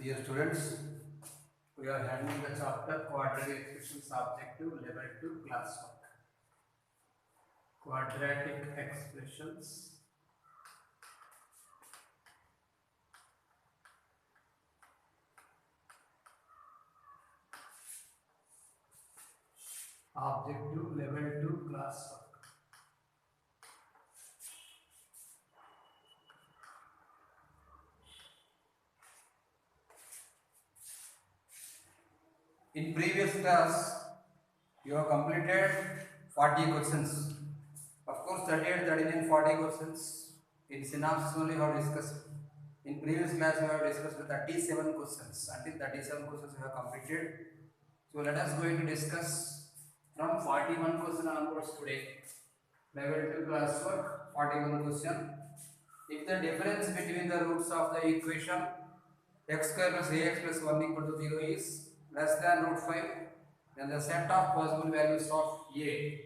Dear students, we are handling the chapter Quadratic Expressions Objective Level 2 Class 1. Quadratic Expressions. Objective Level 2 Class 1. In previous class, you have completed 40 questions. Of course, 38, 39, 40 questions. In synopsis only we have discussed. In previous class, we have discussed 37 questions. Until 37 questions we have completed. So let us going to discuss from 41 question onwards today. Level 2 class work, 41 question. If the difference between the roots of the equation x square plus ax plus 1 equal to 0 is less than root 5, then the set of possible values of a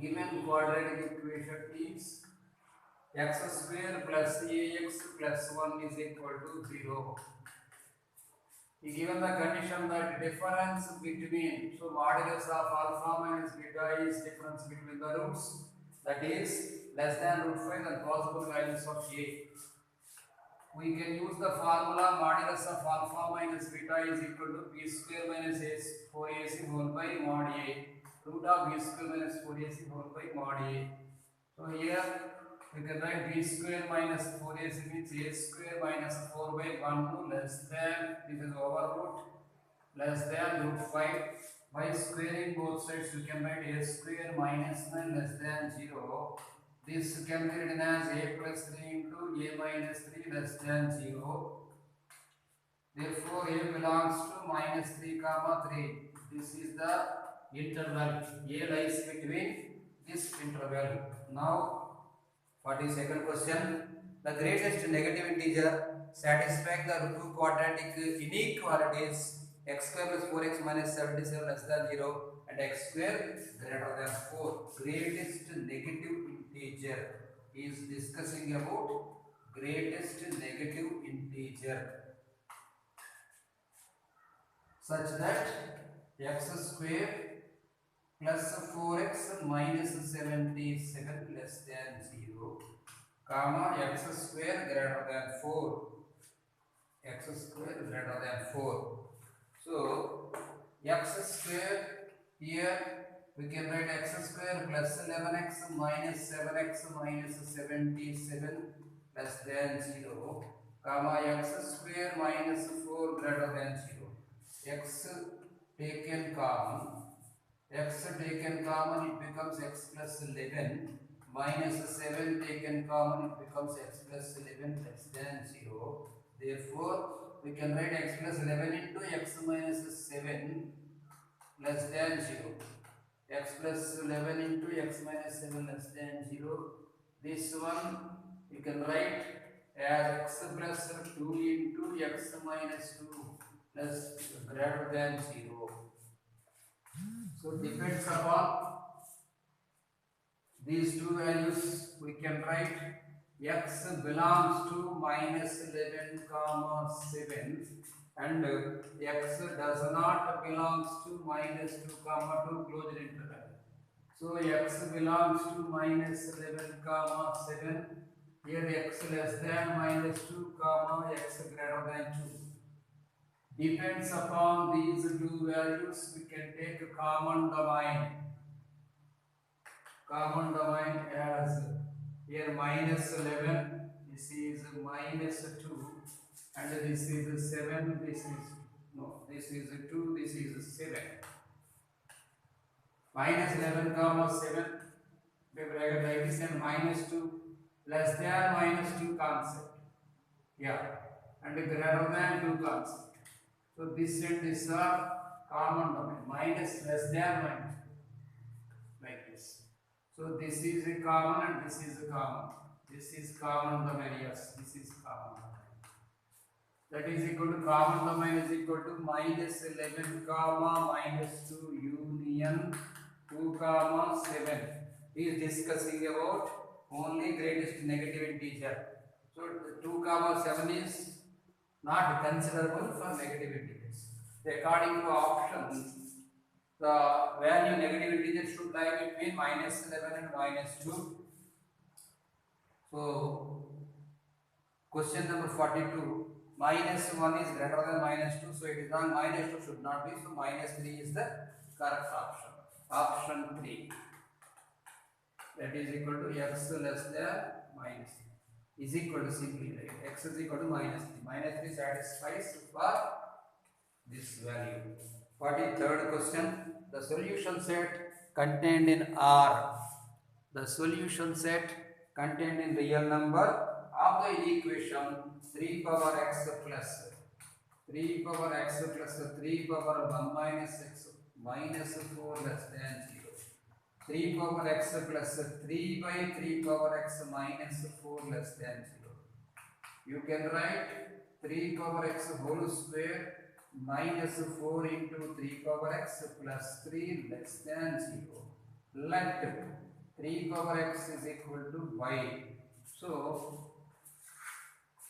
given quadratic equation is x square plus ax plus 1 is equal to 0. Given the condition that difference between, so modulus of alpha minus beta is difference between the roots, that is less than root 5, and possible values of a. We can use the formula modulus of alpha minus beta is equal to b square minus 4ac whole by mod a, root of b square minus 4ac whole by mod a. So here we can write b square minus 4ac means a square minus 4 by 1 to less than, this is over root, less than root 5. By squaring both sides we can write a square minus 9 less than 0. This can be written as a plus 3 into a minus 3 less than 0. Therefore, a belongs to minus 3 comma 3. This is the interval. A lies between this interval. Now, 42nd question. The greatest negative integer satisfying the two quadratic inequalities x square plus 4x minus 77 less than 0 and x square greater than 4. Greatest negative integer is discussing about greatest negative integer such that x square plus 4x minus 77 less than 0 comma x square greater than 4, x square greater than 4. So x square, here we can write x square plus 11x minus 7x minus 77 less than 0 comma x square minus 4 greater than 0. X taken common, it becomes x plus 11 minus 7 taken common, it becomes x plus 11 less than 0. Therefore, we can write x plus 11 into x minus 7 less than 0. X plus 11 into x minus 7 less than 0. This one you can write as x plus 2 into x minus 2 plus greater than 0. So depends upon these two values, we can write x belongs to minus 11 comma 7 and x does not belongs to minus 2 comma 2 closed interval. So x belongs to minus 11 comma 7, here x less than minus 2 comma x greater than 2. Depends upon these two values, we can take a common domain. Common domain as here minus 11, this is minus 2, and this is 7, this is 2, this is 7. Minus 11 comma 7, we bracket like this, and minus 2 less than minus 2 concept. Yeah, and greater than 2 concept. So this and this are common domain, minus less than minus 2, like this. So this is a common and this is a common. This is common domain, yes, this is common domain. That is equal to common domain is equal to minus 11 comma minus 2 union 2 comma 7. He is discussing about only greatest negative integer. So 2 comma 7 is not considerable for negative integers. According to option, the value negative integer should lie between -11 and -2. So, question number 42, -1 is greater than -2, so it is not -2 should not be, so -3 is the correct option. Option 3, that is equal to x less than minus is equal to simply like x is equal to -3. -3 satisfies for this value. 43rd question, the solution set contained in R. The solution set contained in real number of the equation 3 power x plus 3 power x plus 3 power 1 minus x minus 4 less than 0. 3 power x plus 3 by 3 power x minus 4 less than 0. You can write 3 power x whole square minus 4 into 3 power x plus 3 less than 0. Let 3 power x is equal to y. So,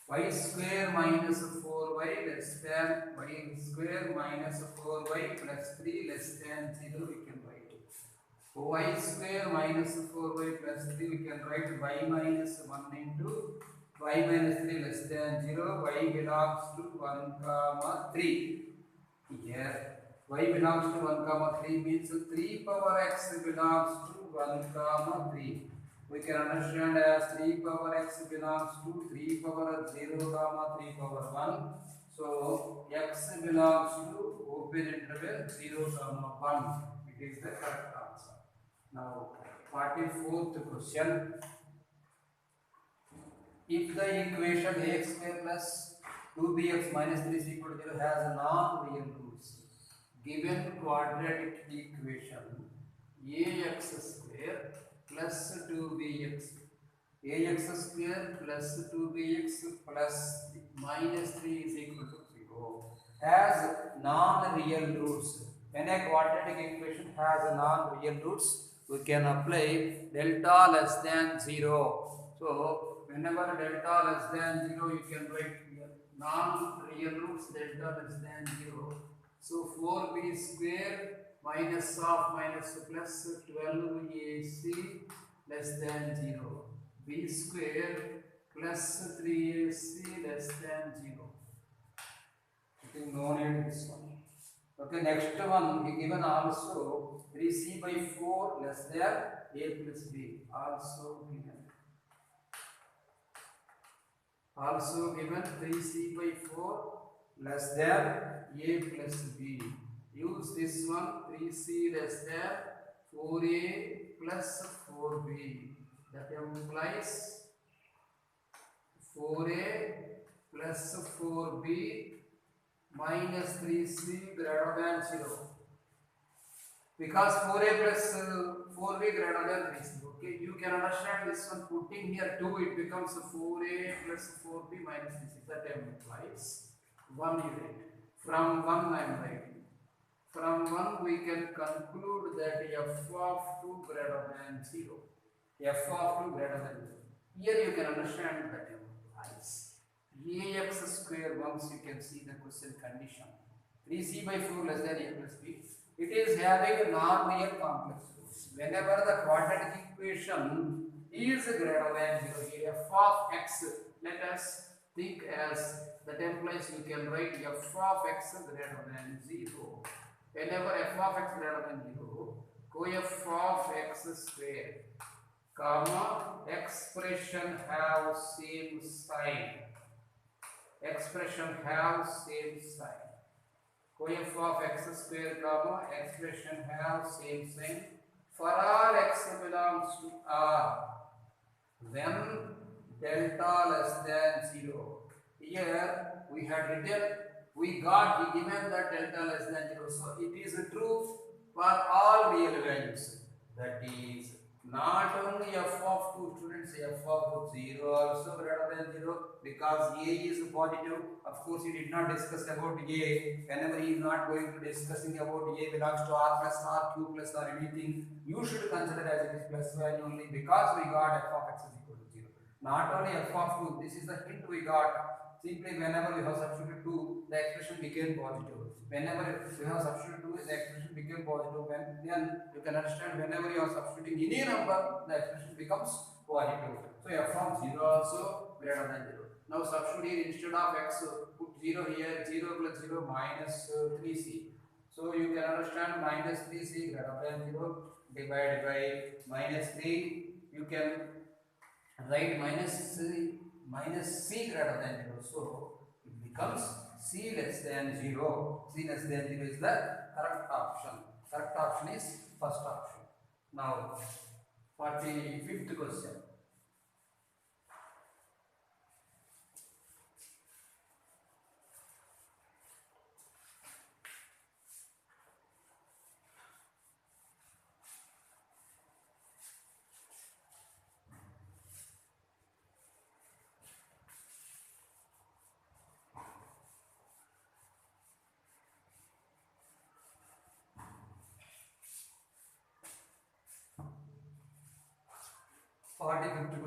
y square minus 4y less than y square minus 4y plus 3 less than 0 we can write. Y square minus 4y plus 3 we can write y minus 1 into y minus 3 less than 0. Y belongs to 1 comma 3. Here y belongs to 1 comma 3 means 3 power x belongs to 1 comma 3. We can understand as 3 power x belongs to 3 power 0 comma 3 power 1. So x belongs to open interval 0 comma 1. It is the correct answer. Now 44th question. If the equation ax square plus 2bx minus 3 is equal to 0 has non-real roots, given quadratic equation ax square plus 2bx ax square plus 2bx plus minus 3 is equal to 0 has non-real roots. When a quadratic equation has non-real roots, we can apply delta less than 0. So, whenever delta less than 0, you can write here non-real roots delta less than 0. So, 4b square minus of minus plus 12ac less than 0. b square plus 3ac less than 0. Okay, no need this one. Okay, next one we given also 3c by 4 less than a plus b. Also given 3c by 4 less than a plus b. Use this one 3c less than 4a plus 4b. That implies 4a plus 4b minus 3c greater than 0. Because 4a plus 4b greater than 3c. Okay, you can understand this one. Putting here 2, it becomes 4a plus 4b minus 3c. That implies 1 unit. From 1 I am writing. From 1 we can conclude that f of 2 greater than 0. F of 2 greater than 0. Here you can understand that implies ax square once you can see the question condition. 3c by 4 less than a plus b. It is having non-real complex roots. Whenever the quadratic equation is greater than 0, here f of x, let us think as that implies you can write f of x greater than 0. Whenever f of x greater than 0, co-f of x square, comma, expression have same sign. Expression have same sign. Co-f of x square, comma, expression have same sign. For all x belongs to R, then delta less than 0. Here we had written, we got given that delta less than 0. So it is true for all real values. That is not only f of 2 students, f of 0 also greater than 0, because a is positive. Of course, he did not discuss about a. Whenever he is not going to discussing about a belongs to r plus r, q plus or anything, you should consider as it is plus value only, because we got f of x is equal to 0. Not only f of 2, this is the hint we got. Simply whenever you have substituted 2, the expression became positive. Whenever you have substituted 2, the expression became positive. Then you can understand whenever you are substituting any number, the expression becomes positive. So f of 0 also greater than 0. Now substitute here instead of x, put 0 here, 0 plus 0 minus 3c. So you can understand minus 3c greater than 0 divided by minus 3. You can write minus c greater than 0. So it becomes c less than 0. C less than 0 is the correct option. Correct option is first option. Now 45th question.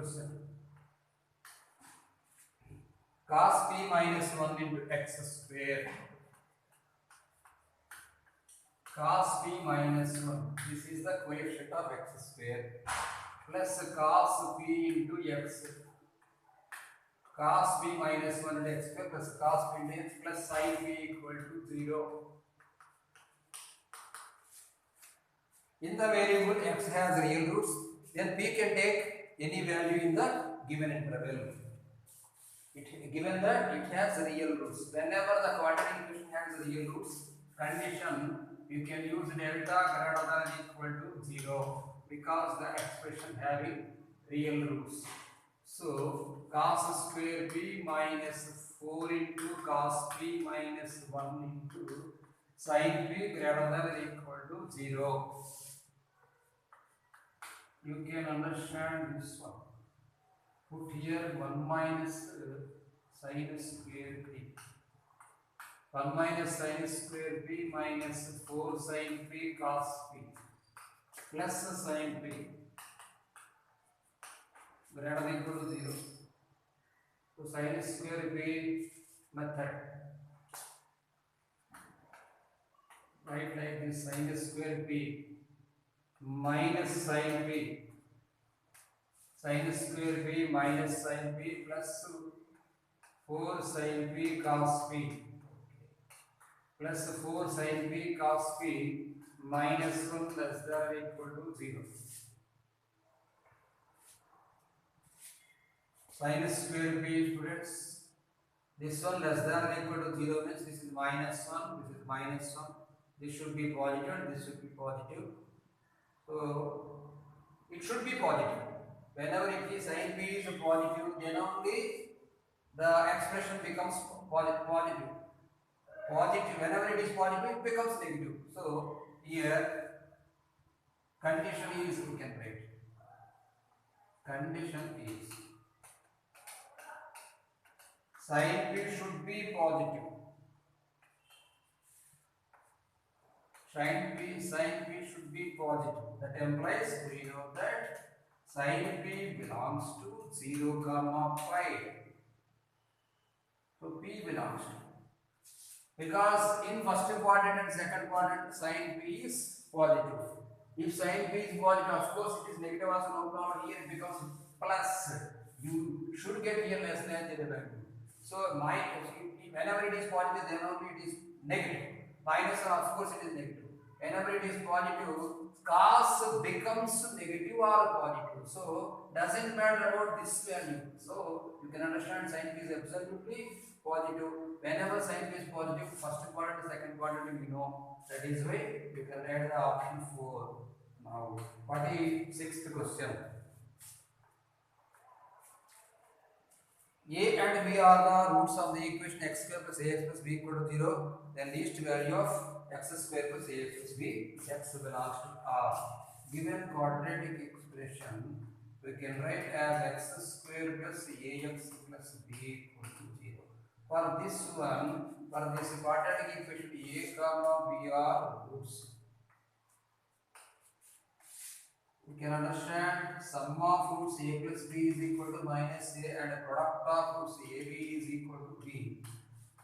question. Cos p minus 1 into x square. Cos p minus 1. This is the coefficient of x square. Plus cos p into x. Cos p minus 1 into x square plus cos p into x plus sin p equal to 0. In the variable x has real roots, then p can take any value in the given interval. Given that it has real roots, whenever the quadratic equation has real roots, condition you can use delta greater than equal to 0 because the expression having real roots. So cos square p minus 4 into cos p minus 1 into sin p greater than equal to 0. You can understand this one. Put here 1 minus sin square p. 1 minus sin square p minus 4 sin p cos p plus sin p greater than equal to 0. So sin square p method. Write like this: sin square p minus sin p. Sin square p minus sin p plus 4 sin p cos p plus 4 sin p cos p minus 1 less than or equal to 0. Sin square p, students, this one less than or equal to 0 means this is minus 1, this is minus 1, this should be positive, this should be positive. So it should be positive. Whenever it is sin p is positive, then only the expression becomes positive. Whenever it is positive, it becomes negative. So here condition is, we can write, condition is sin p should be positive. Sin p should be positive. That implies we know that sin p belongs to 0, 5. So p belongs to, because in first quadrant and second quadrant sin p is positive. If sin p is positive, of course it is negative also, no problem. Here it becomes plus. You should get here less than the value. So whenever it is positive, then only it is negative. Minus, of course it is negative. Whenever it is positive, cos becomes negative or positive. So doesn't matter about this value. So you can understand sin p is absolutely positive. Whenever sin p is positive, first quadrant, second quadrant, you know. That is why you can add the option 4. Now 46th question. A and B are the roots of the equation x square plus ax plus b equal to 0. Then least value of x square plus ax plus b, x belongs to R. Given quadratic expression, we can write as x square plus ax plus b equal to 0. For this one, for this quadratic equation, a comma b are roots. You can understand sum of roots a plus b is equal to minus a and product of roots ab is equal to b.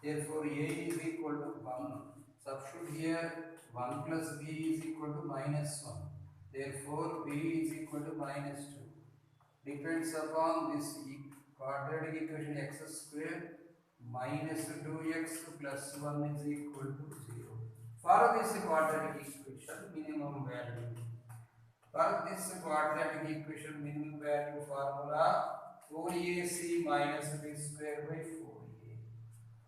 Therefore, a is equal to 1. Substitute here 1 plus b is equal to minus 1. Therefore, b is equal to minus 2. Depends upon this quadratic equation x square minus 2x plus 1 is equal to 0. For this quadratic equation, minimum value. For this quadratic equation, minimum value formula 4ac minus b square by 4a.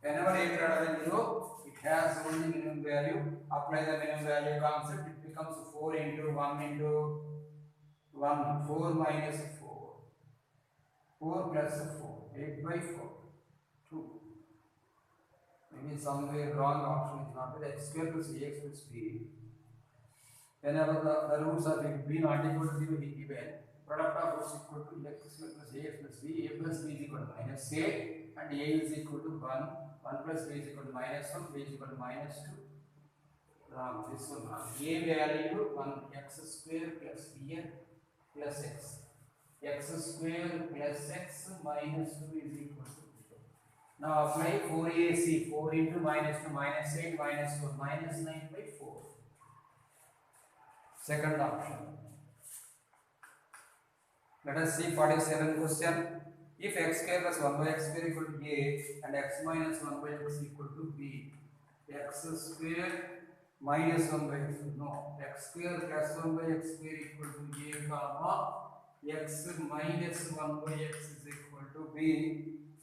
Whenever a greater than 0, it has only minimum value. Apply the minimum value concept, it becomes 4 into 1 into 1, 4 minus 4. 4 plus 4, 8 by 4, 2. Maybe somewhere wrong option is not there. X square plus ax plus b. Whenever the roots are b not equal to 0, he given product of roots equal to x square plus ax plus b. A plus b is equal to minus a and a is equal to 1. 1 plus b is equal to minus 1, b is equal to minus 2. Wrong, this one wrong. A value 1 x square plus b plus x. X square plus x minus 2 is equal to 0. Now apply 4ac, 4 into minus 2, minus 8, minus 4, minus 9 by 4. Second option. Let us see 47 question. If x square plus 1 by x square equal to a and x minus 1 by x equal to b, x square minus 1 by x, no, x square plus 1 by x square equal to a comma x minus 1 by x is equal to b,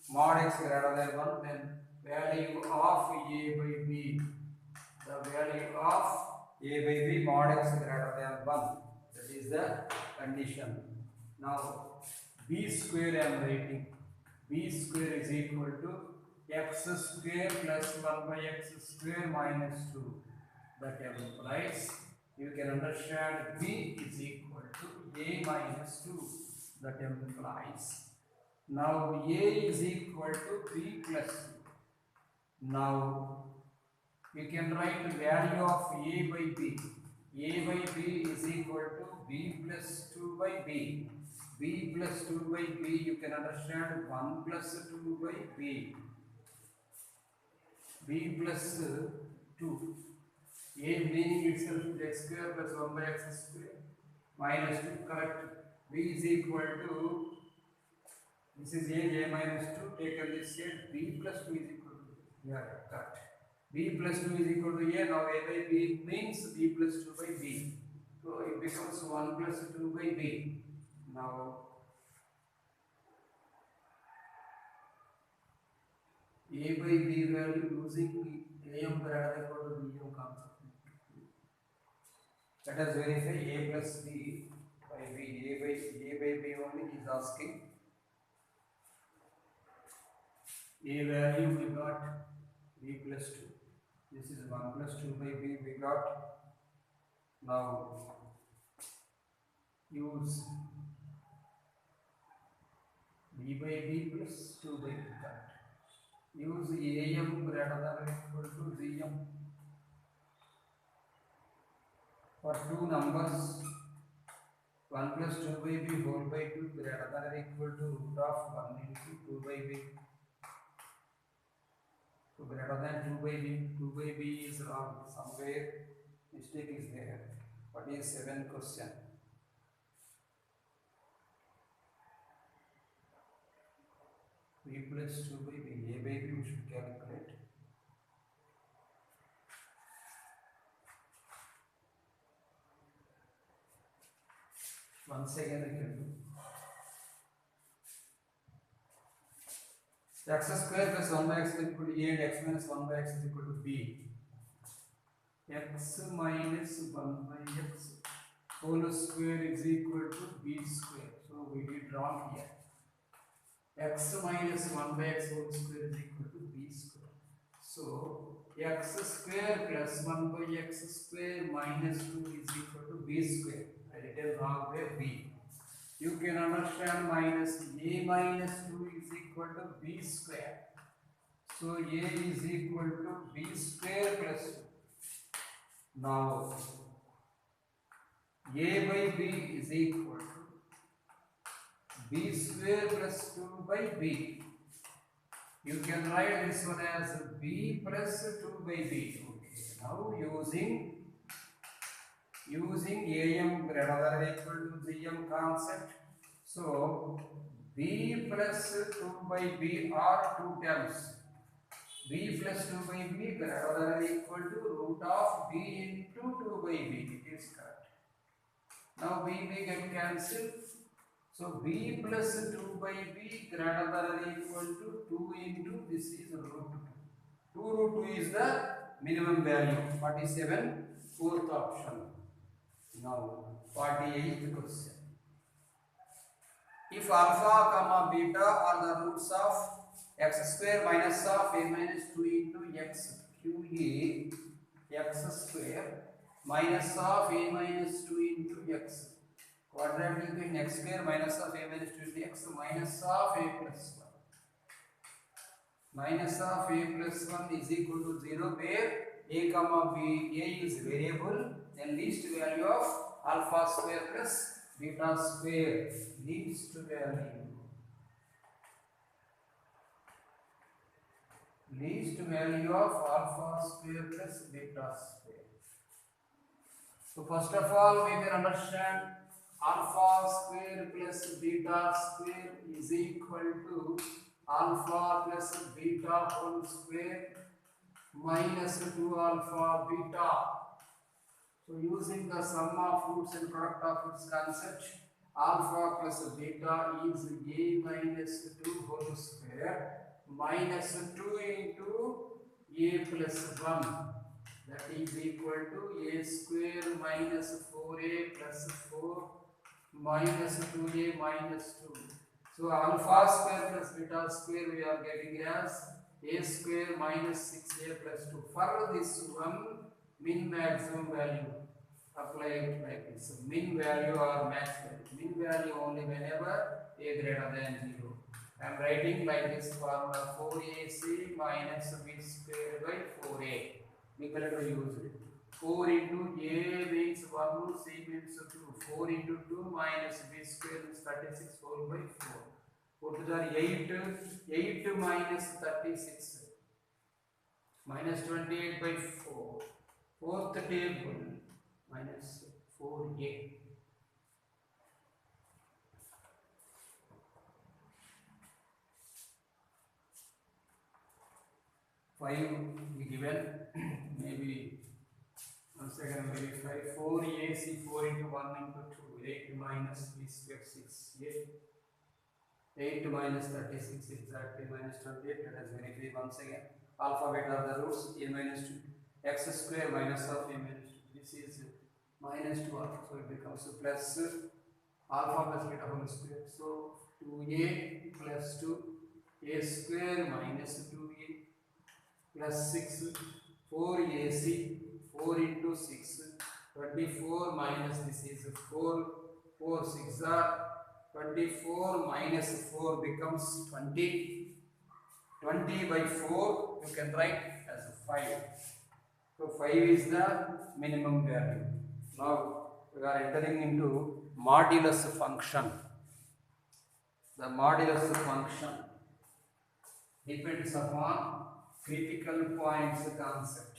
mod x greater than 1, then value of a by b, the value of a by b mod x greater than 1, that is the condition. Now b square I am writing, b square is equal to x square plus 1 by x square minus 2, that implies you can understand b is equal to a minus 2, that implies now a is equal to b plus 2. Now we can write value of a by b. A by b is equal to b plus 2 by b. B plus 2 by b, you can understand 1 plus 2 by b. B plus 2. A meaning itself is x square plus 1 by x square minus 2, correct. B is equal to, this is a minus 2, taken this side, b plus 2 is equal to, yeah, correct. B plus 2 is equal to a, now a by b means b plus 2 by b. So it becomes 1 plus 2 by b. Now a by b value using am greater equal to bm concept. Let us verify a plus b by b. A by b only is asking. A value we got b plus 2. This is 1 plus 2 by b we got. Now use b by b plus 2 by b. Use am greater than or equal to gm for two numbers. 1 plus 2 by b whole by 2 greater than or equal to root of 1 into 2 by b. So greater than 2 by b. 2 by b is wrong. Somewhere mistake is there. What is 7th question? B plus 2 by b. A by b we should calculate. Once again we can do. X square plus 1 by x is equal to a and x minus 1 by x is equal to b. X minus 1 by x whole square is equal to b square. So we did wrong here. X minus 1 by x whole square is equal to b square. So x square plus 1 by x square minus 2 is equal to b square. I written wrong way b. You can understand minus a minus 2 is equal to b square. So a is equal to b square plus 2. Now a by b is equal to b square plus 2 by b. You can write this one as b plus 2 by b. Okay. Now using am greater than or equal to gm concept. So b plus 2 by b are two terms. B plus 2 by b greater than or equal to root of b into 2 by b. It is correct. Now b get cancelled. So b plus 2 by b greater than or equal to 2 into this is root 2. 2 root 2 is the minimum value. 47, fourth option. Now 48th question. If alpha comma beta are the roots of x square minus of a minus 2 into x QE x square minus of a minus 2 into x quadratic equation x square minus of a minus 2 into x minus of a plus 1 minus of a plus 1 is equal to 0 where a comma b a is variable, then least value of alpha square plus beta square leads to value of alpha square plus beta square. So first of all we can understand alpha square plus beta square is equal to alpha plus beta whole square minus 2 alpha beta. So using the sum of roots and product of roots concept, alpha plus beta is a minus 2 whole square minus 2 into a plus 1, that is equal to a square minus 4a plus 4 minus 2a minus 2. So alpha square plus beta square we are getting as a square minus 6a plus 2. For this one, min maximum value apply like this. Min value or max value. Min value only whenever a greater than 0. I am writing like this formula 4ac minus b square by 4a. We can use it. 4 into a means 1, c means 2. 4 into 2 minus b square is 36 whole by 4. 4 to the 8. 8 minus 36 minus 28 by 4. Fourth table minus 4a. 5 we given. Maybe once again verify. 4ac 4 into 1 into 2. 8 minus b square 6a. 8 minus 36 exactly minus 28. Let us verify once again. Alpha beta are the roots. A minus 2 x square minus of a minus 2. This is minus 2 alpha, so it becomes plus alpha plus beta whole square. So 2a plus 2 a square minus 2a plus 6 4ac 4 into 6 24 minus this is 4 4 6 are 24 minus 4 becomes 20. 20 by 4 you can write as 5. So 5 is the minimum value. Now we are entering into modulus function. The modulus function depends upon critical points concept.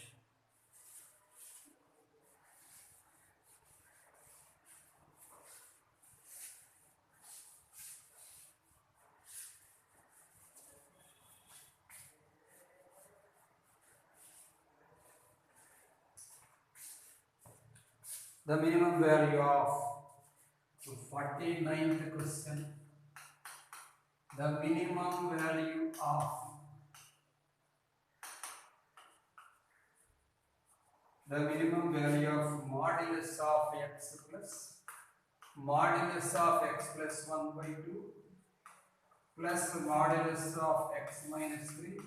The minimum value of 49th question. The minimum value of modulus of x plus 1 by 2 plus modulus of x minus 3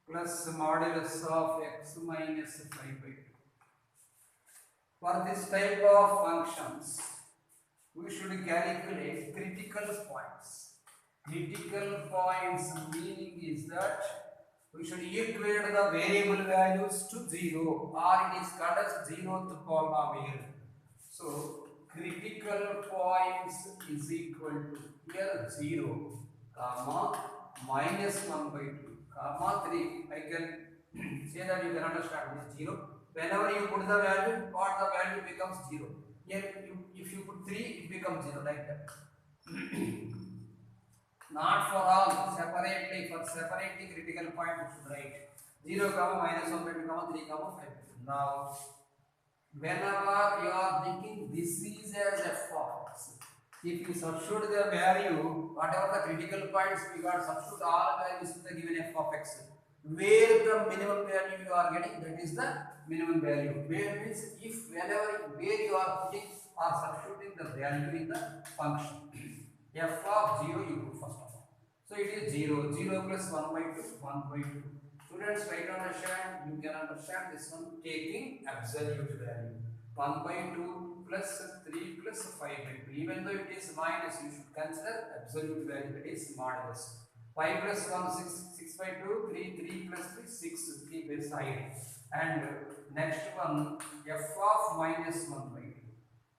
plus modulus of x minus 5 by 2. For this type of functions, we should calculate critical points. Critical points meaning is that we should equate the variable values to 0 or it is called as zeroth polynomial. So critical points is equal to here 0, comma, minus 1 by 2, comma 3. I can say that you can understand this 0. Whenever you put the value, what the value becomes 0. Here, if you put 3, it becomes 0 like that. Not for all, separately, for separating critical point, you should write 0, comma, minus 1 by 2, comma, 3, comma, 5. Now, whenever you are thinking this is as f of x, if you substitute the value, whatever the critical points we got, substitute all values in the given f of x, where the minimum value you are getting, that is the minimum value. Where means if whenever where you are putting or substituting the value in the function, f of 0 you put first of all. So it is 0, 0 plus 1 by 2, 1 by 2. Students, try to understand, you can understand this one taking absolute value. 1 by 2 plus 3 plus 5 by 2. Even though it is minus, you should consider absolute value, that is modulus. 5 plus 1, 6, 6 by 2, 3, 3 plus 3, 6, keep aside. And next one, f of minus 1 by 2.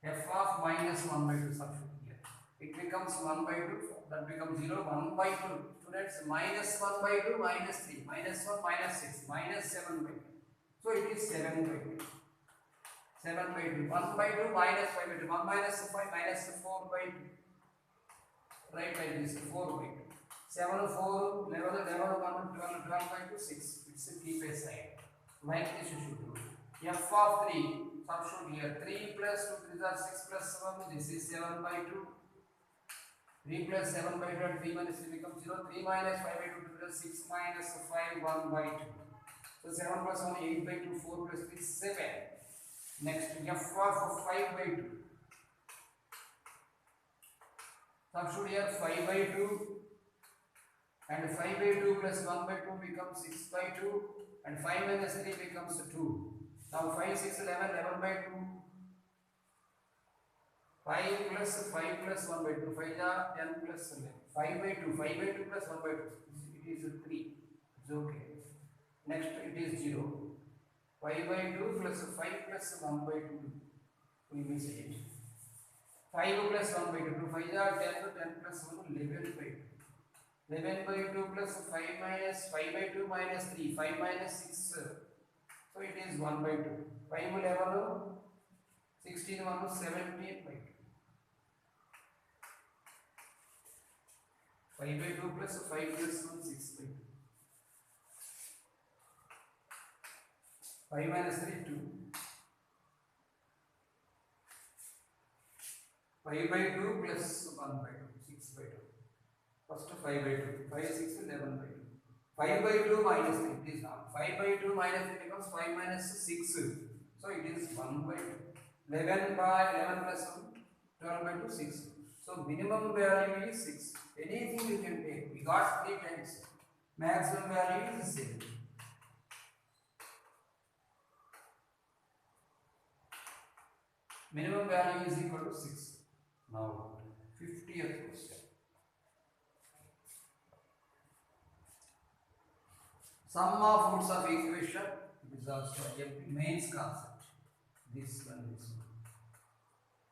F of minus 1 by 2 substitute here. It becomes 1 by 2, that becomes 0, 1 by 2. Students, minus 1 by 2, minus 3, minus 1, minus 6, minus 7 by 2. So it is 7 by 2. 7 by 2. 1 by 2, minus 5 by 2. 1 minus 5, minus 4 by 2. Right like this, 4 by 2. 7, 4, 11, 11, 1, 12, 12 by 2, 6. It's a keep aside. Like this you should do. F of 3, substitute here. 3 plus 2, 3 are 6 plus 7. This is 7 by 2. 3 plus 7 by 2 and 3 minus 3 becomes 0. 3 minus 5 by 2 plus 6 minus 5, 1 by 2. So 7 plus 1, 8 by 2, 4 plus 3, 7. Next, f of 5 by 2. Substitute here 5 by 2. And 5 by 2 plus 1 by 2 becomes 6 by 2. And 5 minus 3 becomes 2. Now 5, 6, 11, 11 by 2. 5 plus 5 plus 1 by 2. 5 is 10 plus 11. 5 by 2. 5 by 2 plus 1 by 2. It is 3. It's okay. Next it is 0. 5 by 2 plus 5 plus 1 by 2. We miss it. 5 plus 1 by 2. 5 is 10. 10 plus 1, 11 by 2. 11 by 2 plus 5 minus 5 by 2 minus 3. 5 minus 6. So it is 1 by 2. 5 11. 16 1 17 by 2. 5 by 2 plus 5 plus 1 6 by 2. 5 minus 3 2. 5 by 2 plus 1 by 2 6 by 2. First 5 by 2. 5 6 11 by 2. 5 by 2 minus 3 it is not. 5 by 2 minus 3 becomes 5 minus 6. So it is 1 by 2. 11 by 11 plus 1 12 by 2 6. So minimum value is 6. Anything you can take. We got 3 times. Maximum value is 0. Minimum value is equal to 6. Now 50th question. Sum of roots of equation is also a mains concept. This one.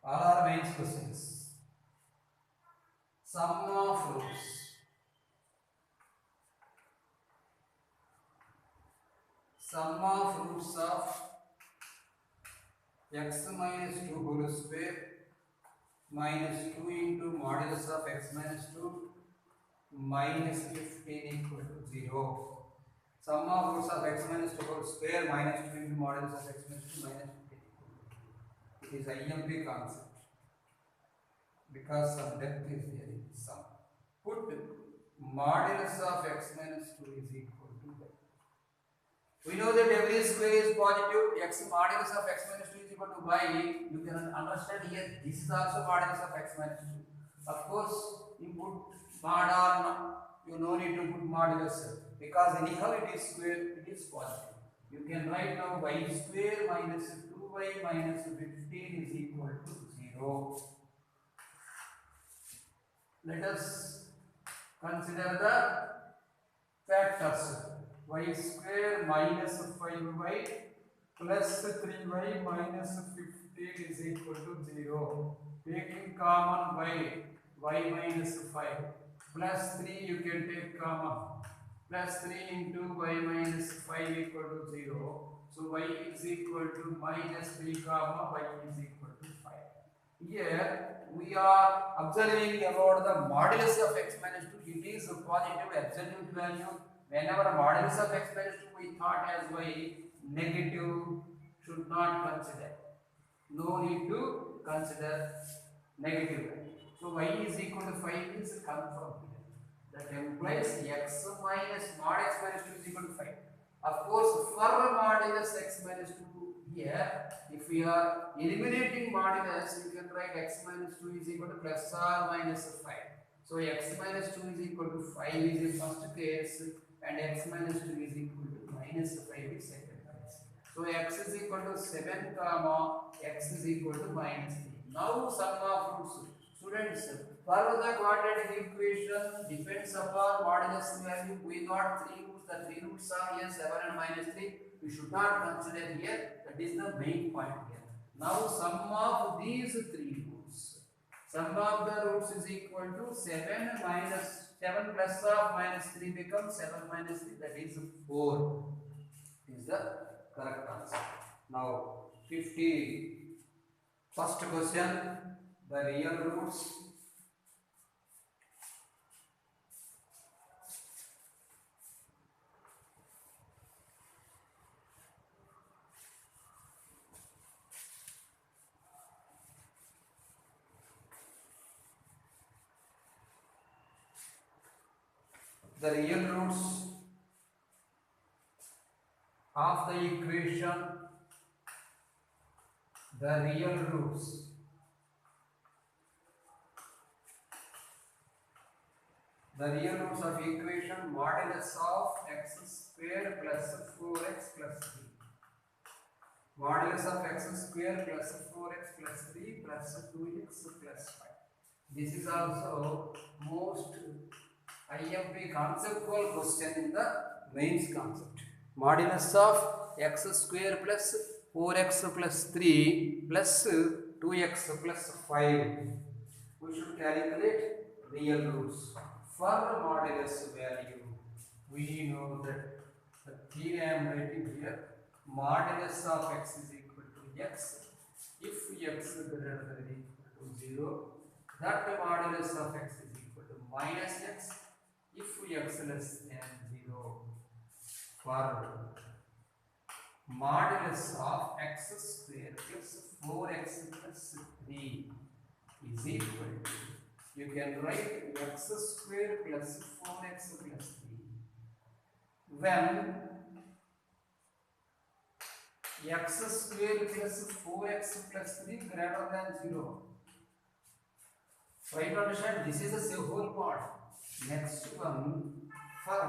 All are mains questions. Sum of roots. Sum of roots of x minus 2 whole square minus 2 into modulus of x minus 2 minus 15 equal to 0. Sum of roots of x minus 2 whole square minus 2 into modulus of x minus 2 minus 15 equal to 0. It is IMP concept because some depth is there in sum. Put modulus of x minus 2 is equal to y. We know that every square is positive. X modulus of x minus 2 is equal to y. You can understand here this is also modulus of x minus 2. Of course, you put mod or not, you no need to put modulus because anyhow it is square, it is positive. You can write now y square minus 2y minus 15 is equal to 0. Let us consider the factors. Y square minus 5y plus 3y minus 15 is equal to 0. Taking common y minus 5 plus 3 you can take common. Plus 3 into y minus 5 equal to 0. So y is equal to minus 3 comma y is equal to 5. Here we are observing about the modulus of x minus 2. It is a positive absolute value. Whenever modulus of x minus 2 we thought as y negative, should not consider. No need to consider negative value. So y is equal to 5 is confirmed here. That implies x minus mod x minus 2 is equal to 5. Of course, for modulus x minus 2 here, if we are eliminating modulus, you can write x minus 2 is equal to plus or minus 5. So x minus 2 is equal to 5 is the first case, and x minus 2 is equal to minus 5 is second case. So x is equal to 7 comma x is equal to minus 3. Now sum of roots. Students, for the quadratic equation depends upon modulus value. We got 3 roots. The 3 roots are here 7 and minus 3. We should not consider here. That is the main point here. Now sum of these 3 roots. Sum of the roots is equal to 7 minus 7 plus of minus 3 becomes 7 minus 3. That is 4. Is the correct answer. Now 50. First question. The real roots. The real roots of the equation. The real roots. The real roots of equation modulus of x square plus 4x plus 3. Modulus of x square plus 4x plus 3 plus 2x plus 5. This is also most IMP conceptual question in the mains concept. Modulus of x square plus 4x plus 3 plus 2x plus 5. We should calculate real roots. For modulus value, we know that the theory I am writing here, modulus of x is equal to x. If x is greater than or equal to 0, that modulus of x is equal to minus x. If x less than 0, for modulus of x square plus 4x plus 3 is equal to, you can write x square plus 4x plus 3 when x square plus 4x plus 3 greater than 0. Try to understand, this is the whole part. Next one, for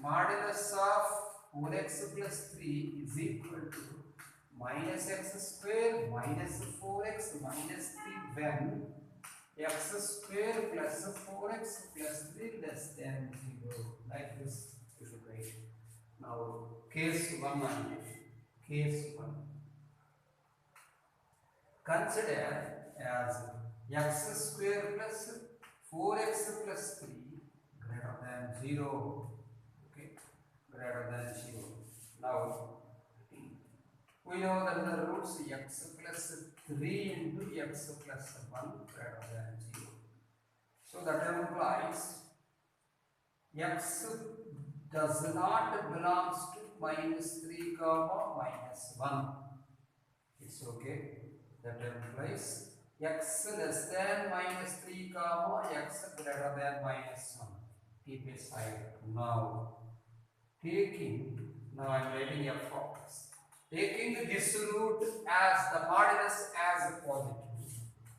modulus of 4x plus 3 is equal to minus x square minus 4x minus 3 when x square plus 4x plus 3 less than 0. Like this you should write. Now case 1 only. Case 1. Consider as x square plus 4x plus 3 greater than 0. Okay, greater than 0. Now we know that the roots x plus 3 into x plus 1 greater than 0. So that implies x does not belongs to minus 3 comma minus 1. It's okay. That implies x less than minus 3 comma x greater than minus 1. Keep aside. Now now I am writing f of x. Taking this root as the modulus as a positive.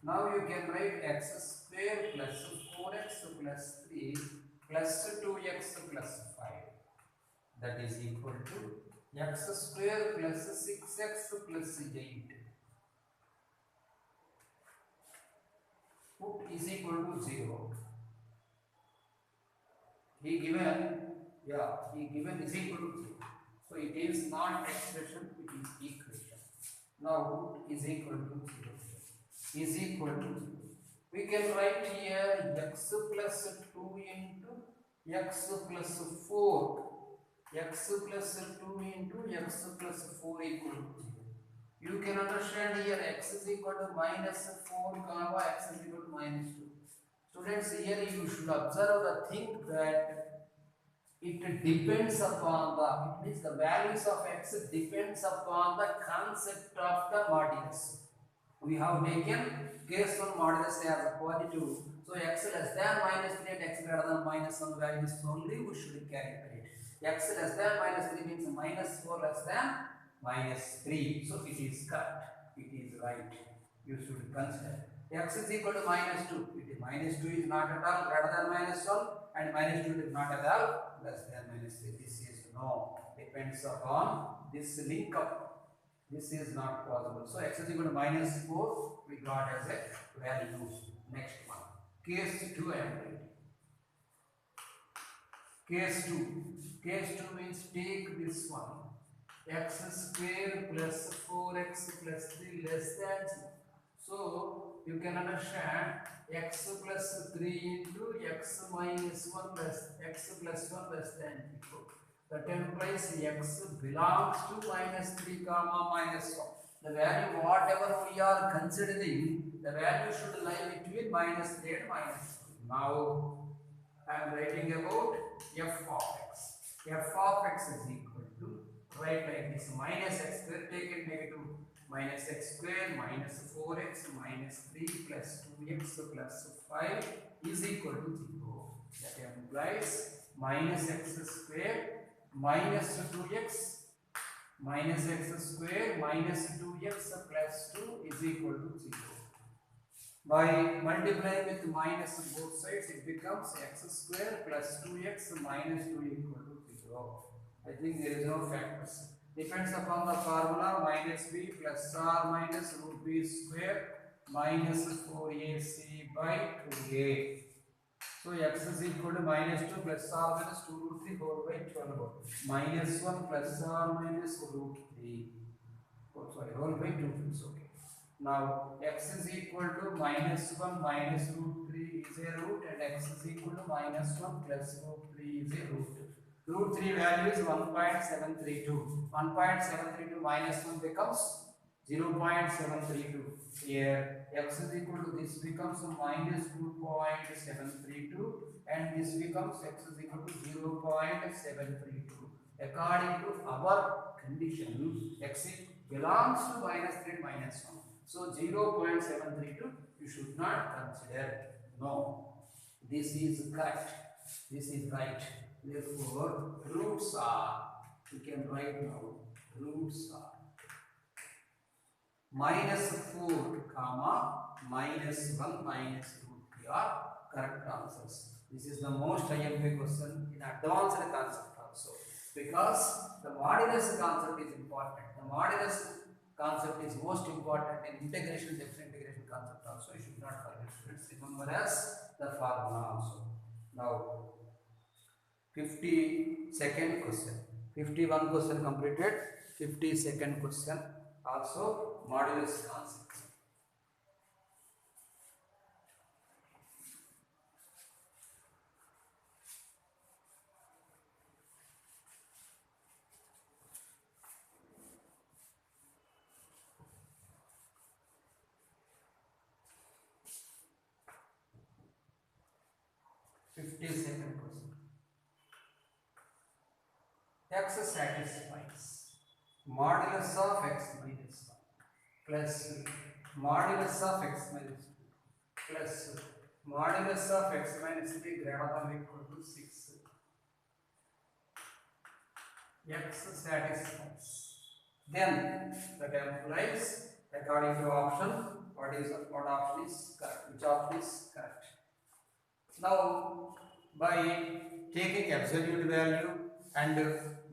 Now you can write x square plus 4x plus 3 plus 2x plus 5. That is equal to x square plus 6x plus 8. Put is equal to 0. He given is equal to 0. So it is not expression, it is equation. Now is equal to 0. Is equal to 0. We can write here x plus 2 into x plus 4. X plus 2 into x plus 4 equal to 0. You can understand here x is equal to minus 4 comma x is equal to minus 2. Students, here you should observe the thing that it depends upon it means the values of x depends upon the concept of the modulus. We have taken case 1 modulus as a positive. So x less than minus 3 and x greater than minus 1 values only we should calculate. X less than minus 3 means minus 4 less than minus 3. So it is correct. It is right. You should consider. X is equal to minus 2. It is minus 2 is not at all greater than minus 1 and minus 2 is not at all less than minus 3. This is no. Depends upon this link up. This is not possible. So x is equal to minus 4 we got as a value. Next one. Case 2 I am writing. Case 2. Case 2 means take this one. X square plus 4x plus 3 less than 0. So you can understand x plus 3 into x minus 1 plus x plus 1 less than 0. That implies x belongs to minus 3 comma minus 1. The value whatever we are considering, the value should lie between minus 3 and minus 2. Now I am writing about f of x. F of x is equal to, write like this, minus x square, take it negative, minus x square minus 4x minus 3 plus 2x plus 5 is equal to 0. That implies minus x square minus 2x minus x square minus 2x plus 2 is equal to 0. By multiplying with minus both sides, it becomes x square plus 2x minus 2 equal to 0. I think there is no factors. Depends upon the formula minus b plus r minus root b square minus 4ac by 2a. So x is equal to minus 2 plus r minus 2 root 3 whole by 12. Minus 1 plus r minus root 3. Oh, sorry, whole by 2 is okay. Now x is equal to minus 1 minus root 3 is a root and x is equal to minus 1 plus root 3 is a root. Root 3 value is 1.732. 1.732 minus 1 becomes 0.732. Here x is equal to this becomes minus 2.732 and this becomes x is equal to 0.732. According to our condition, x belongs to minus 3 and minus 1. So 0.732 you should not consider. No, this is correct. This is right. Therefore, roots are, we can write now, roots are minus 4 comma minus 1 minus root 3 are correct answers. This is the most IMP question in advanced concept also, because the modulus concept is important. The modulus concept is most important in integration, different integration concept also. You should not forget, students. Remember as the formula also. Now 52nd question. 51 question completed. 52nd question also modulus concept. Second question. X satisfies modulus of x minus 1 plus modulus of x minus 2 plus modulus of x minus 3 greater than or equal to 6. X satisfies. Then that implies, according to option, what option is correct? Which option is correct? Now, by taking absolute value and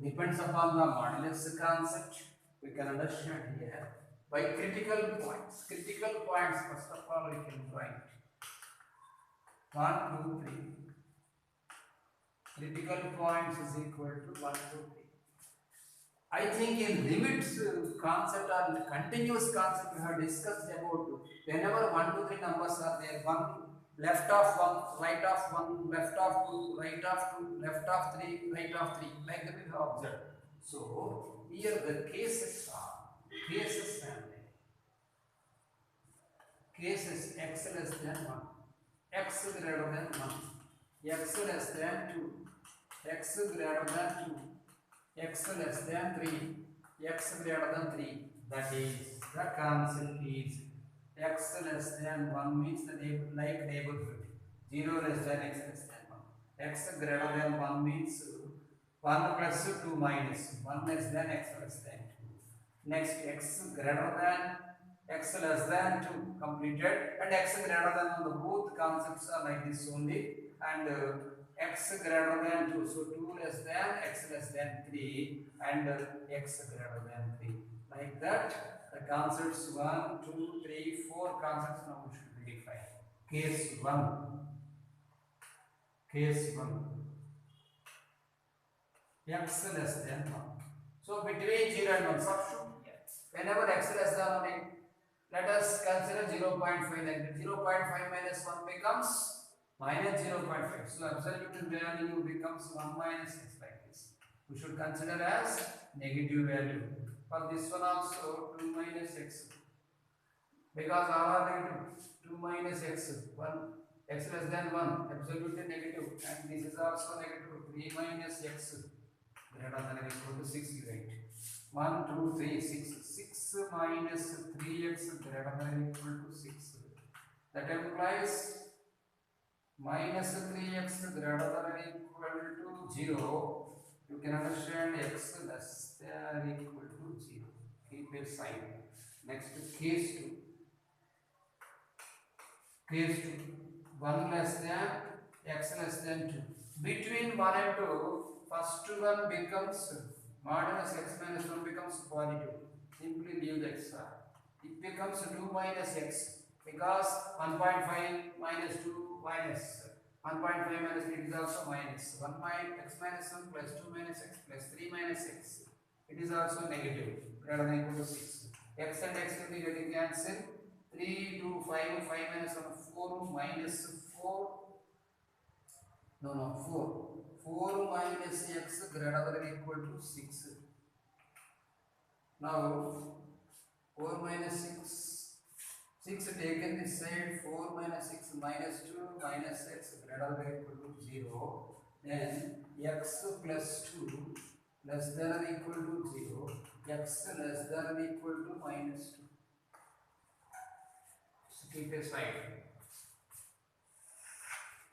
depends upon the modulus concept, we can understand here by critical points. Critical points, first of all, we can write 1, 2, 3. Critical points is equal to 1, 2, 3. I think in limits concept or continuous concept we have discussed about whenever 1, 2, 3 numbers are there, one left of one, right of one, left of two, right of two, left of three, right of three, like that we have observed. So here the cases are cases family. Cases x less than 1, x greater than 1, x less than 2, x greater than 2, x less than 3, x greater than 3. That is, the concept is x less than 1 means the like neighborhood. 0 less than x less than 1. X greater than 1 means 1 plus 2 minus 1 less than x less than 2. Next, x greater than x less than 2 completed, and x greater than 1. The both concepts are like this only, and x greater than 2, so 2 less than x less than 3, and x greater than 3. Like that, the concepts 1, 2, 3, 4 concepts now should be defined. Case 1. Case 1. X less than 1. So between 0 and 1, substitute. Whenever x less than 1, let us consider 0.5 like that. 0.5 minus 1 becomes minus 0.5. So absolute value becomes 1 minus x like this. We should consider as negative value. For this one also 2 minus x. Because all are negative. 2 minus x. 1 x less than 1. Absolutely negative. And this is also negative. 3 minus x greater than or equal to 6, right? 1, 2, 3, 6. 6 minus 3x greater than or equal to 6. That implies minus 3x greater than or equal to 0. You can understand x less than or equal to 0. Keep it side. Next, case 2. Case 2. 1 less than x less than 2. Between 1 and 2, first one becomes modulus x minus 1 becomes positive. Simply leave the extra. It becomes 2 minus x because 1.5 minus 2 minus 1.5 minus 3 is also minus 1 minus x minus 1 plus 2 minus x plus 3 minus x. It is also negative, greater than equal to 6. X and x will be getting cancelled. 3 to 5, 5 minus 1, 4 minus 4. No, 4. 4 minus x greater than equal to 6. Now 4 minus 6, 6 taken this side, 4 minus 6 minus 2 minus x greater than equal to 0. Then x plus 2 less than or equal to 0, x less than or equal to minus 2. So keep aside.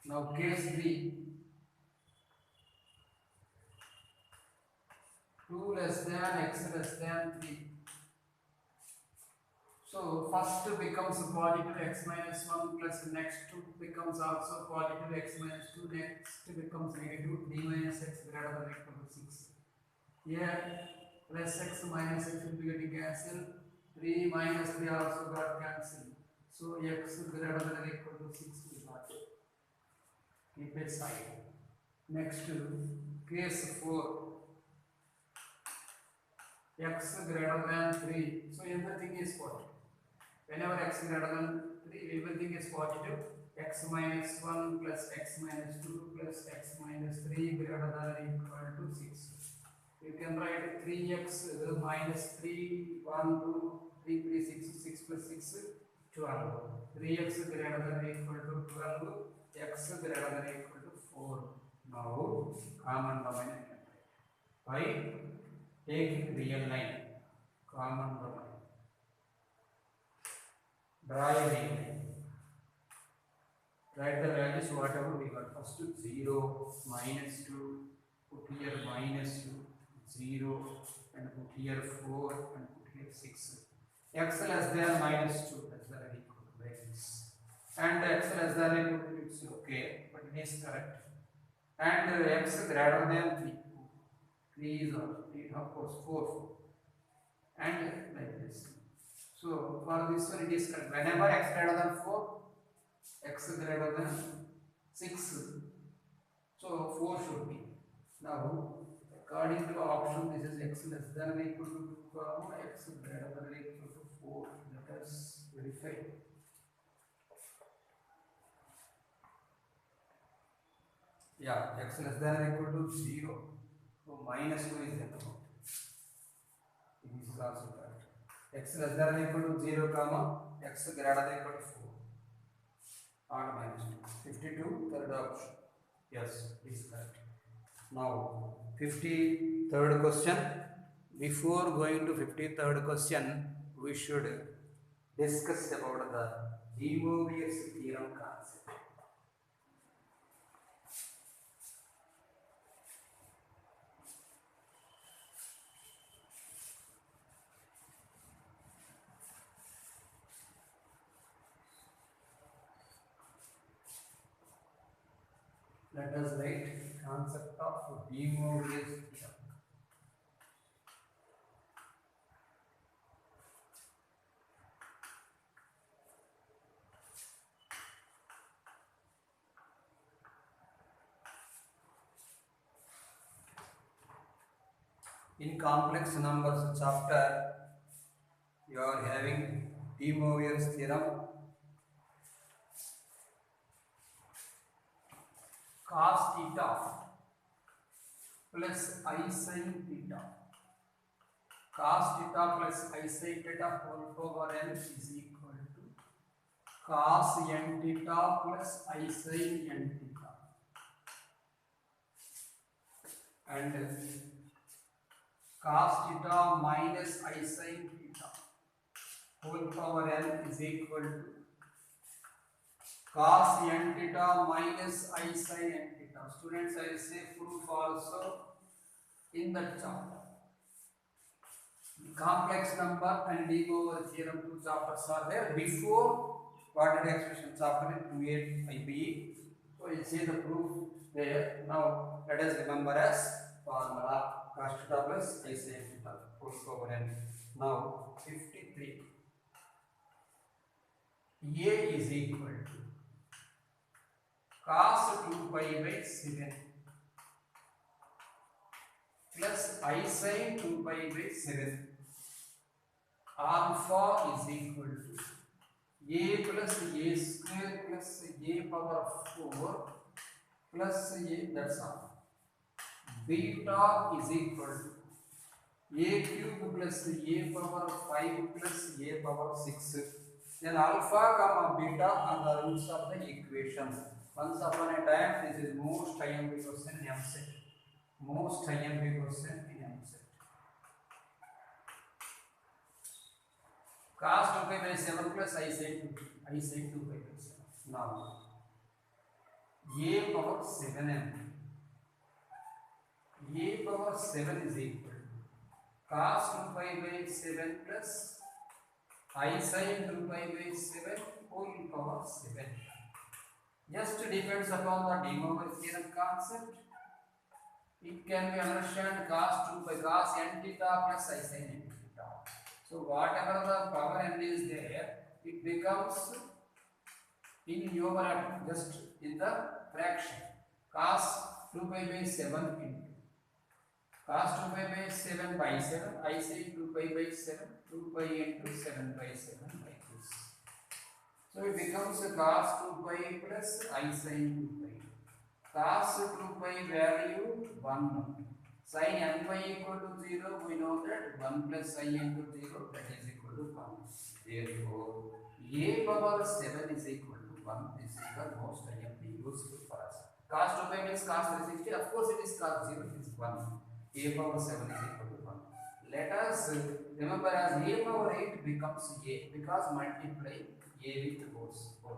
Now case 3. 2 less than x less than 3. So first becomes positive x minus 1 plus next 2 becomes also positive x minus 2, next becomes negative 3 minus x greater than or equal to 6. Here plus x minus x will be getting cancelled. 3 minus 3 also got cancelled. So x greater than or equal to 6 will not. Keep it side. Next case 4. X greater than 3. So everything is positive. Whenever x greater than 3, everything is positive. X minus 1 plus x minus 2 plus x minus 3 greater than or equal to 6. You can write 3x minus 3, 1, 2, 3, 3, 6, 6 plus 6, 12. 3x greater than or equal to 12, x greater than or equal to 4. Now, common domain. By taking real line, common domain. Draw a real line. Write the values whatever we got. First 0, minus 2, put here minus 2, 0, and put here 4, and put here 6. X less than minus 2, that's the equal like this. And x less than equal to, it's okay, but it is correct. And x greater than 3. 3 is also 3, of course, 4. And like this. So for this one it is correct. Whenever x greater than 4, x greater than 6. So 4 should be. Now According to option, this is x less than or equal to 2 comma x greater than or equal to 4. Let us verify. Yeah, x less than or equal to 0. So minus 2 is the amount. This is also correct. X less than or equal to 0 comma x greater than or equal to 4. Or minus 2. 52, third option. Yes, this is correct. Now, 53rd question. Before going to 53rd question, we should discuss about the De Moivre's theorem concept. Let us write concept of De Moivre's theorem. In complex numbers chapter, you are having De Moivre's theorem. Cos theta plus I sin theta. Cos theta plus I sin theta whole over n is equal to cos n theta plus I sin n theta. And cos theta minus I sin theta whole power n is equal to cos n theta minus I sin n theta. Students, I will say proof also in that chapter. Complex number and De Moivre theorem, two chapters are there. Before quadratic expression chapter 28 IPE. So you see the proof there. Now let us remember as formula cos theta plus I sin theta whole power n. Now 53. A is equal to cos 2 pi by 7 plus I sin 2 pi by 7. Alpha is equal to a plus a square plus a power 4 plus a, that's all. Beta is equal to a cube plus a power 5 plus a power 6. Then alpha comma beta are the roots of the equation. Once upon a time, this is most IMP question in MCET. Most IMP question in MCET. Cos 2 pi by 7 plus I sin 2 pi by 7. Now, a power 7n. A power 7 is equal to cos 2 pi by 7 plus I sin 2 pi by 7 whole power 7. Just depends upon the De Moivre theorem concept. It can be understood cos 2 by cos n theta plus I sin n theta. So whatever the power n is there, it becomes in numerator, just in the fraction. Cos 2 pi by 7 into cos 2 pi by 7 by 7, I sin 2 pi by 7, 2 pi into 7 by 7 like this. So it becomes cos 2 pi plus I sin 2 pi. Cos 2 pi value 1. Sin n pi equal to 0, we know that 1 plus I into 0, that is equal to 1. Therefore, a power 7 is equal to 1. This is the most IMP useful for us. Cos 2 pi means cos 360. Of course, it is cos 0, it is 1. A power 7 is equal to 1. Let us remember as a power 8 becomes a because multiply a with both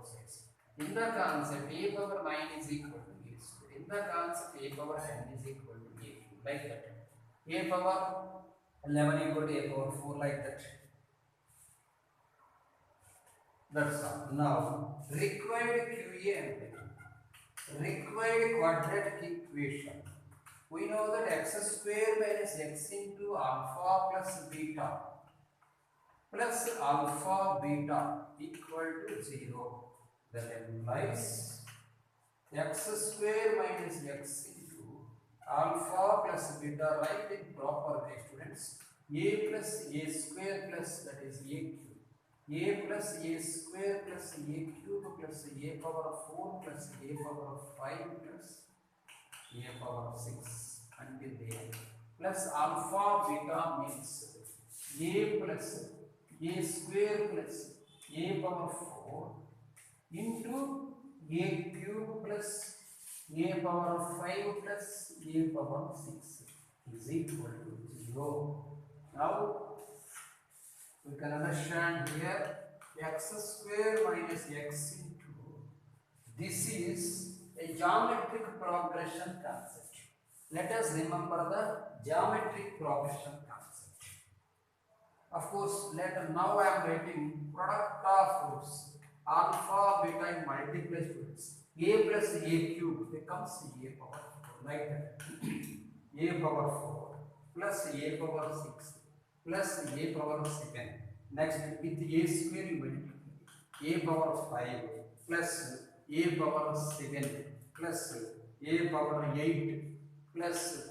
sides. In the concept, a power 9 is equal to a square. In the concept, a power 10 is equal to a cube, like that. A power 11 equal to a power 4, like that. That's all. Now, required QA and required quadratic equation. We know that x square minus x into alpha plus beta plus alpha beta equal to 0. That implies x square minus x into alpha plus beta, write in proper way students. A plus a square plus, that is a cube. A plus a square plus a cube plus a power 4 plus a power 5 plus a power 6 until there. Plus alpha beta means a plus a square plus a power 4 into a cube plus a power 5 plus a power 6 is equal to 0. Now we can understand here x square minus x into, this is a geometric progression concept. Let us remember the geometric progression concept. Of course, now I am writing product of roots alpha beta in multiply students. A plus a cube becomes a power 4, like that. A power 4 plus a power 6 plus a power 7. Next, with a square you multiply. A power 5 plus a power 7 plus a power 8 plus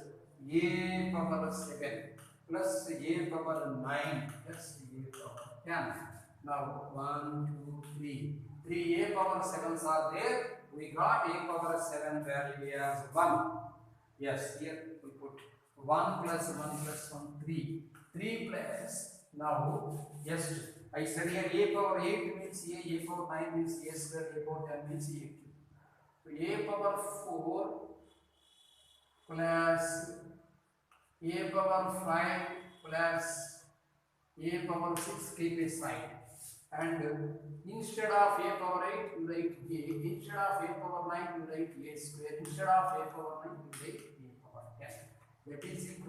a power 7 plus a power 9 plus a power 10. Now 1, 2, 3. 3 a power 7s are there. We got a power 7 value as 1. Yes, here we put 1 plus 1 plus 1, 3. 3 plus, now, yes, I said here a power 8 means a power 9 means a square, a power 10 means a cube. So a power 4 plus a power 5 plus a power 6 keep aside. And instead of a power 8 you write a, instead of a power 9 you write a square, instead of a power 9 you write a power 10. That is equal